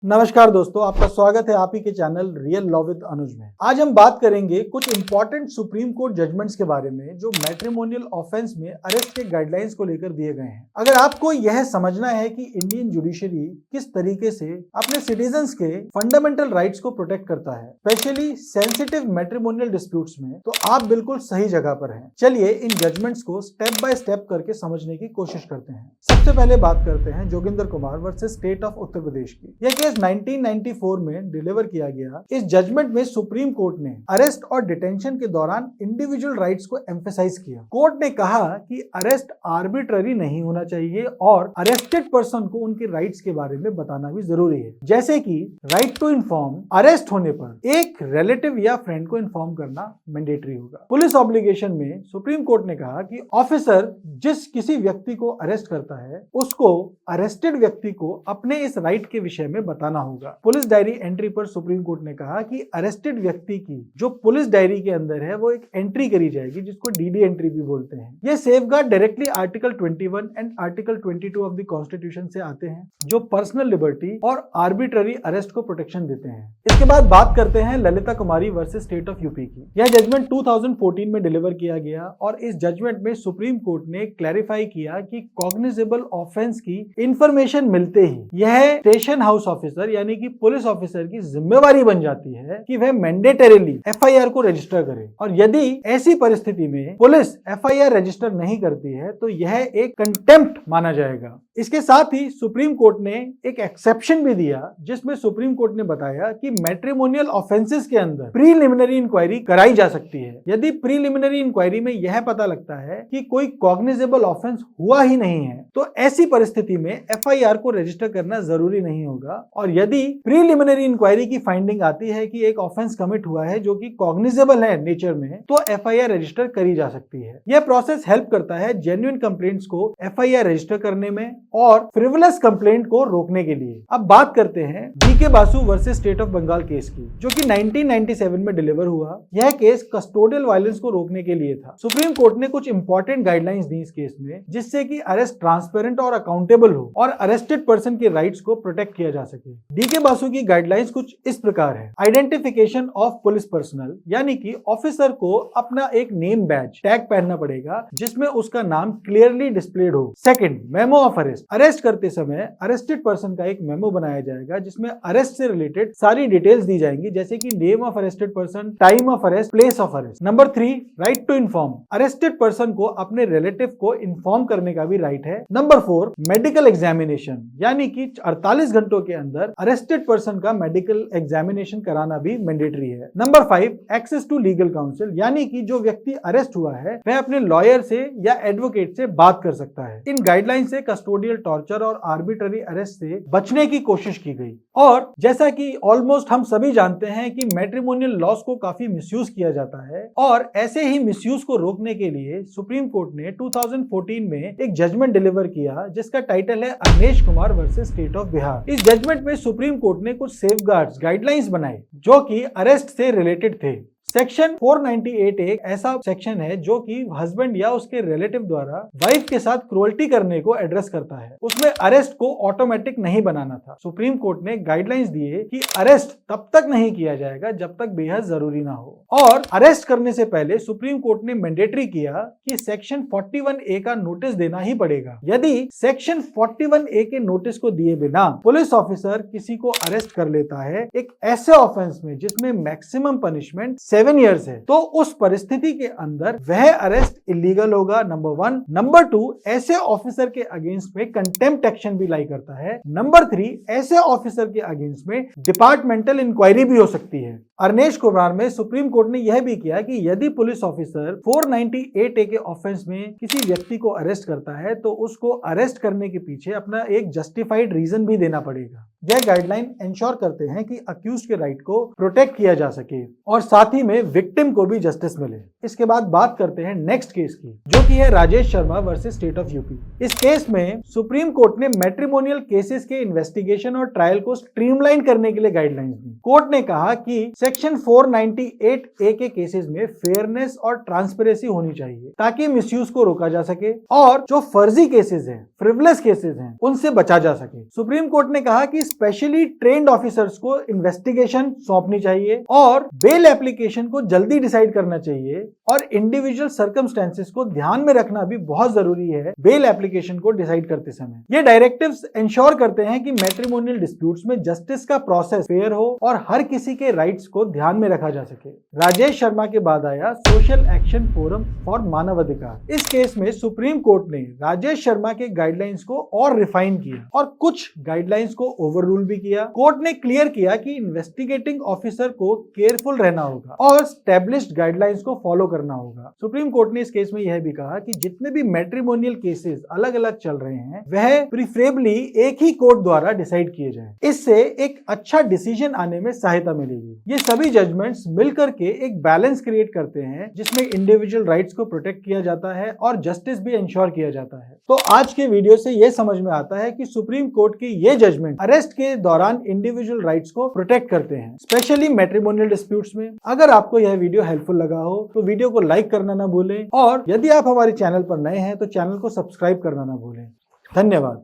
नमस्कार दोस्तों, आपका स्वागत है आप ही के चैनल रियल लॉ विद अनुज में। आज हम बात करेंगे कुछ इंपॉर्टेंट सुप्रीम कोर्ट जजमेंट्स के बारे में जो मैट्रिमोनियल ऑफेंस में अरेस्ट के गाइडलाइंस को लेकर दिए गए हैं। अगर आपको यह समझना है कि इंडियन जुडिशरी किस तरीके से अपने सिटीजन्स के फंडामेंटल राइट्स को प्रोटेक्ट करता है, स्पेशली सेंसिटिव मैट्रिमोनियल डिस्प्यूट्स में, तो आप बिल्कुल सही जगह पर हैं। चलिए इन जजमेंट्स को स्टेप बाय स्टेप करके समझने की कोशिश करते हैं। सबसे पहले बात करते हैं Joginder Kumar versus state of Uttar Pradesh की। यह केस 1994 में डिलीवर किया गया। इस जजमेंट में सुप्रीम कोर्ट ने अरेस्ट और डिटेंशन के दौरान इंडिविजुअल राइट्स को एम्फेसाइज किया। कोर्ट ने कहा कि अरेस्ट आर्बिट्ररी नहीं होना चाहिए और अरेस्टेड पर्सन को उनके राइट्स के बारे में बताना भी जरूरी है, जैसे कि राइट टू इन्फॉर्म। अरेस्ट होने पर एक रिलेटिव या फ्रेंड को इन्फॉर्म करना मैंडेटरी होगा। पुलिस ऑब्लिगेशन में सुप्रीम कोर्ट ने कहा कि ऑफिसर जिस किसी व्यक्ति को अरेस्ट करता है उसको अरेस्टेड व्यक्ति को अपने इस राइट के विषय में बताना होगा। पुलिस डायरी एंट्री पर सुप्रीम कोर्ट ने कहा कि अरेस्टेड व्यक्ति की जो पुलिस डायरी के अंदर है वो एक एंट्री करी जाएगी, जिसको डीडी एंट्री भी बोलते हैं। ये safeguard directly article 21 and article 22 of the constitution से आते हैं, जो पर्सनल लिबर्टी और आर्बिट्ररी अरेस्ट को प्रोटेक्शन देते हैं। इसके बाद बात करते हैं ललिता कुमारी वर्सेस स्टेट ऑफ यूपी की। यह जजमेंट 2014 में डिलीवर किया गया और इस जजमेंट में सुप्रीम कोर्ट ने क्लैरिफाई किया कि कॉग्निजेबल ऑफेंस की इंफॉर्मेशन मिलते ही यह स्टेशन हाउस ऑफिसर यानी कि पुलिस ऑफिसर की जिम्मेवारी बन जाती है कि वह मैंडेटरीली एफआईआर को रजिस्टर करे। और यदि ऐसी परिस्थिति में पुलिस एफआईआर रजिस्टर नहीं करती है तो यह एक कंटेम्प्ट माना जाएगा। इसके साथ ही सुप्रीम कोर्ट ने एक एक्सेप्शन भी दिया, जिसमें सुप्रीम कोर्ट ने बताया कि मैट्रिमोनियल ऑफेंसेस के अंदर प्रीलिमिनरी इंक्वायरी कराई जा सकती है यदि प्रीलिमिनरी इंक्वायरी में यह पता लगता है कि कोई कॉग्निजेबल ऑफेंस हुआ ही नहीं है, तो ऐसी परिस्थिति में एफआईआर को रजिस्टर करना जरूरी नहीं होगा। और यदि प्रीलिमिनरी इंक्वायरी की फाइंडिंग आती है कि एक ऑफेंस कमिट हुआ है जो कि कॉग्निजेबल है नेचर में, तो एफआईआर रजिस्टर करी जा सकती है। यह प्रोसेस हेल्प करता है जेन्युइन कंप्लेंट्स को एफआईआर रजिस्टर करने में और फ्रिवलस कंप्लेंट को रोकने के लिए। अब बात करते हैं BK Basu versus state of Bengal case की, जो कि 1997 में डिलीवर हुआ। यह केस कस्टोडियल वायलेंस को रोकने के लिए था। सुप्रीम कोर्ट ने कुछ इंपॉर्टेंट गाइडलाइंस दी इस केस में, जिससे कि अरेस्ट ट्रांसपेरेंट और अकाउंटेबल हो और अरेस्टेड पर्सन के राइट्स को प्रोटेक्ट किया जा सके। डीके बासु की गाइडलाइंस कुछ इस प्रकार है। आइडेंटिफिकेशन ऑफ पुलिस पर्सनल, यानी कि ऑफिसर को अपना एक नेम बैज टैग पहनना पड़ेगा जिसमें उसका नाम क्लियरली डिस्प्लेड हो। Second, memo of arrest. Arrest करते समय अरेस्टेड पर्सन का एक मेमो बनाया जाएगा जिसमें अरेस्ट से रिलेटेड सारी डिटेल्स दी जाएंगी, जैसे कि name of arrested person, time of arrest, place of arrest. Number 3, right to inform. Arrested person को अपने रिलेटिव को इन्फॉर्म करने का भी राइट है। नंबर 4, मेडिकल एग्जामिनेशन, यानी कि 48 घंटों के अंदर अरेस्टेड पर्सन का मेडिकल एग्जामिनेशन कराना भी मैंडेटरी है। Number 5, access to legal counsel, यानी कि जो व्यक्ति अरेस्ट हुआ है वह अपने लॉयर से या एडवोकेट से बात कर सकता है। इन गाइडलाइन से कस्टोडियल टॉर्चर और आर्बिट्ररी अरेस्ट से बचने की कोशिश की गई। और जैसा कि ऑलमोस्ट हम सभी जानते हैं कि मैट्रिमोनियल लॉस को काफी मिसयूज किया जाता है, और ऐसे ही मिसयूज को रोकने के लिए सुप्रीम कोर्ट ने 2014 में एक जजमेंट डिलीवर किया जिसका टाइटल है Arnesh Kumar versus state of Bihar. इस जजमेंट में सुप्रीम कोर्ट ने कुछ सेफगार्ड्स गाइडलाइंस बनाए जो कि अरेस्ट से रिलेटेड थे। सेक्शन 498 एक ऐसा सेक्शन है जो कि हस्बैंड या उसके रिलेटिव द्वारा वाइफ के साथ क्रूअल्टी करने को एड्रेस करता है। उसमें अरेस्ट को ऑटोमेटिक नहीं बनाना था। सुप्रीम कोर्ट ने गाइडलाइंस दिए कि अरेस्ट तब तक नहीं किया जाएगा जब तक बेहद जरूरी ना हो, और अरेस्ट करने से पहले सुप्रीम कोर्ट ने मैंडेटरी किया कि सेक्शन 41A का नोटिस देना ही पड़ेगा। यदि सेक्शन 41A के नोटिस को दिए बिना पुलिस ऑफिसर किसी को अरेस्ट कर लेता है एक ऐसे ऑफेंस में जिसमें मैक्सिमम पनिशमेंट 7 ईयर्स है, तो उस परिस्थिति के अंदर वह अरेस्ट इलीगल होगा, नंबर 1। नंबर 2, ऐसे ऑफिसर के अगेंस्ट में कंटेम्प्ट एक्शन भी लाई करता है। नंबर 3, ऐसे ऑफिसर के अगेंस्ट में डिपार्टमेंटल इंक्वायरी भी हो सकती है। अरनेश कुमार में सुप्रीम कोर्ट ने यह भी किया कि यदि पुलिस ऑफिसर 498A के ऑफेंस में किसी व्यक्ति को अरेस्ट करता है तो उसको अरेस्ट करने के पीछे अपना एक जस्टिफाइड रीजन भी देना पड़ेगा। यह गाइडलाइन इंश्योर करते हैं कि अक्यूज्ड के राइट को प्रोटेक्ट किया जा सके और साथ ही में विक्टिम को भी जस्टिस मिले। इसके बाद बात करते हैं नेक्स्ट केस की, जो कि है Rajesh Sharma versus state of UP. इस केस में सुप्रीम कोर्ट ने मैट्रिमोनियल केसेस के इन्वेस्टिगेशन और ट्रायल को स्ट्रीमलाइन करने के लिए गाइडलाइंस दी। कोर्ट ने कहा कि सेक्शन 498A के केसेस में फेयरनेस और ट्रांसपेरेंसी होनी चाहिए ताकि मिसयूज को रोका जा सके और जो फर्जी केसेस हैं, फ्रिवलेस केसेस हैं, उनसे बचा जा सके। सुप्रीम कोर्ट ने कहा कि स्पेशली ट्रेन्ड ऑफिसर्स को इन्वेस्टिगेशन सौंपनी चाहिए और बेल एप्लीकेशन को जल्दी डिसाइड करना चाहिए और इंडिविजुअल सर्कमस्टेंसेस को ध्यान में रखना भी बहुत जरूरी है बेल एप्लीकेशन को डिसाइड करते समय। ये डायरेक्टिव्स इंश्योर करते हैं कि मैट्रिमोनियल डिस्प्यूट्स में जस्टिस का प्रोसेस फेयर हो और हर किसी के राइट्स को ध्यान में रखा जा सके। राजेश शर्मा के बाद आया सोशल एक्शन फोरम फॉर मानव अधिकार। इस केस में सुप्रीम कोर्ट ने राजेश शर्मा के गाइडलाइंस को और रिफाइन किया और कुछ गाइडलाइंस को ओवररूल भी किया। कोर्ट ने क्लियर किया कि इन्वेस्टिगेटिंग ऑफिसर को केयरफुल रहना होगा और स्टैब्लिश्ड गाइडलाइंस को फॉलो करना होगा। सुप्रीम कोर्ट ने इस केस में यह भी कहा कि जितने भी मैट्रिमोनियल केसेस अलग अलग चल रहे हैं वह प्रीफरेबली एक ही कोर्ट द्वारा डिसाइड किए जाएं। इससे एक अच्छा डिसीजन आने में सहायता मिलेगी। ये सभी जजमेंट्स मिलकर के एक बैलेंस क्रिएट करते हैं जिसमें इंडिविजुअल राइट्स को प्रोटेक्ट किया जाता है और जस्टिस भी इंश्योर किया जाता है। तो आज के वीडियो से यह समझ में आता है कि सुप्रीम कोर्ट की ये जजमेंट अरेस्ट के दौरान इंडिविजुअल राइट्स को प्रोटेक्ट करते हैं, स्पेशली मैट्रिमोनियल डिस्प्यूट्स में। अगर आपको यह वीडियो हेल्पफुल लगा हो तो वीडियो को लाइक करना ना भूलें और यदि आप हमारे चैनल पर नए हैं तो चैनल को सब्सक्राइब करना ना भूलें। धन्यवाद।